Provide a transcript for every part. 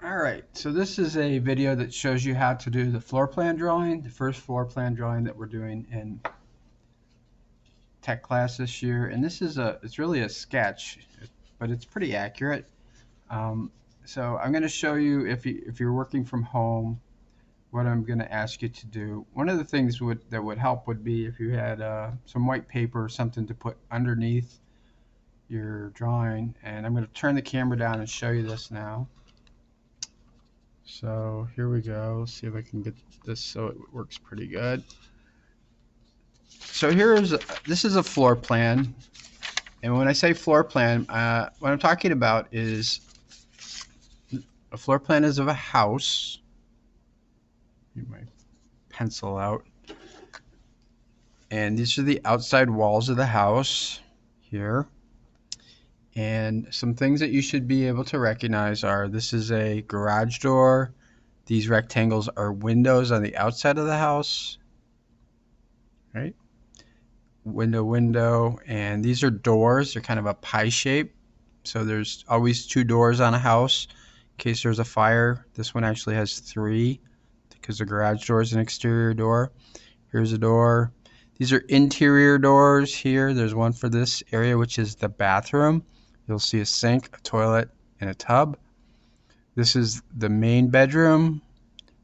Alright, so this is a video that shows you how to do the floor plan drawing, the first floor plan drawing that we're doing in tech class this year. And this is it's really a sketch, but it's pretty accurate. So I'm going to show you, if you're working from home, what I'm going to ask you to do. One of the things that would help would be if you had some white paper or something to put underneath your drawing. And I'm going to turn the camera down and show you this now. So here we go. Let's see if I can get this so it works pretty good. So this is a floor plan, and when I say floor plan, what I'm talking about is a floor plan is of a house. Get my pencil out, and these are the outside walls of the house here. And some things that you should be able to recognize are, this is a garage door. These rectangles are windows on the outside of the house, right? Window, and these are doors. They're kind of a pie shape. So there's always 2 doors on a house in case there's a fire. This one actually has 3 because the garage door is an exterior door. Here's a door. These are interior doors here. There's one for this area, which is the bathroom. You'll see a sink, a toilet, and a tub. This is the main bedroom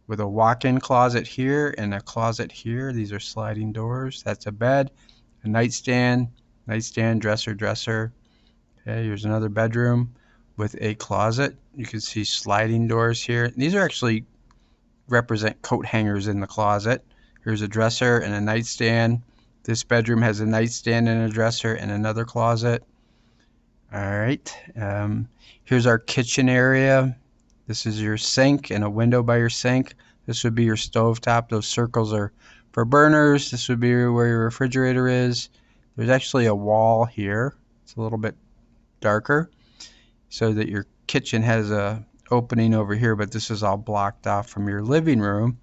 with a walk-in closet here and a closet here. These are sliding doors. That's a bed, a nightstand, dresser. Okay, here's another bedroom with a closet. You can see sliding doors here. These are actually represent coat hangers in the closet. Here's a dresser and a nightstand. This bedroom has a nightstand and a dresser and another closet. Alright, here's our kitchen area. This is your sink and a window by your sink. This would be your stove top. Those circles are for burners. This would be where your refrigerator is. There's actually a wall here. It's a little bit darker so that your kitchen has a opening over here, but this is all blocked off from your living room.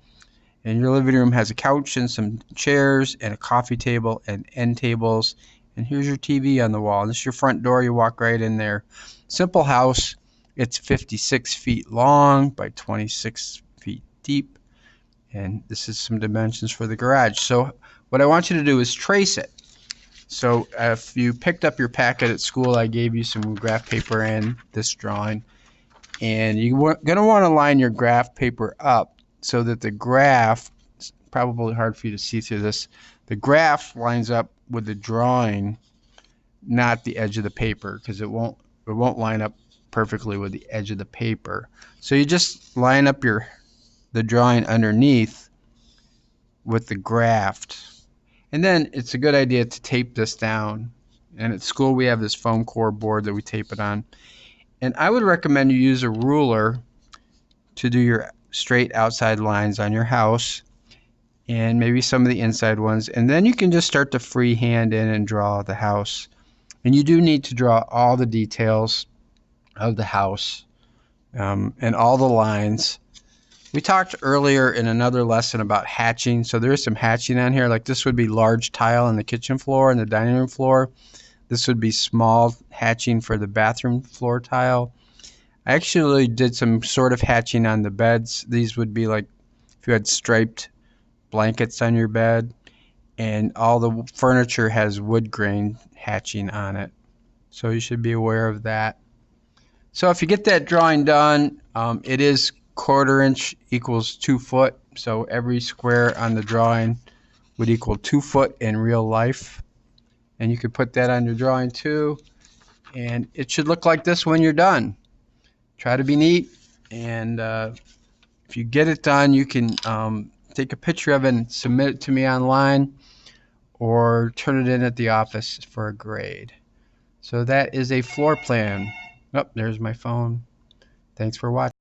And your living room has a couch and some chairs and a coffee table and end tables. And here's your TV on the wall. And this is your front door. You walk right in there. Simple house. It's 56 feet long by 26 feet deep. And this is some dimensions for the garage. So what I want you to do is trace it. So if you picked up your packet at school, I gave you some graph paper and this drawing. And you're going to want to line your graph paper up so that the graph, it's probably hard for you to see through this, the graph lines up with the drawing, not the edge of the paper, because it won't line up perfectly with the edge of the paper. So you just line up the drawing underneath with the graph. And then it's a good idea to tape this down. And at school we have this foam core board that we tape it on. And I would recommend you use a ruler to do your straight outside lines on your house, and maybe some of the inside ones. And then you can just start to freehand in and draw the house. And you do need to draw all the details of the house and all the lines. We talked earlier in another lesson about hatching. So there is some hatching on here. Like this would be large tile on the kitchen floor and the dining room floor. This would be small hatching for the bathroom floor tile. I actually did some sort of hatching on the beds. These would be like if you had striped blankets on your bed, and all the furniture has wood grain hatching on it. So you should be aware of that. So if you get that drawing done, it is 1/4 inch equals 2 foot. So every square on the drawing would equal 2 foot in real life. And you could put that on your drawing too. And it should look like this when you're done. Try to be neat. And if you get it done, you can take a picture of it and submit it to me online, or turn it in at the office for a grade. So that is a floor plan. Oh, there's my phone. Thanks for watching.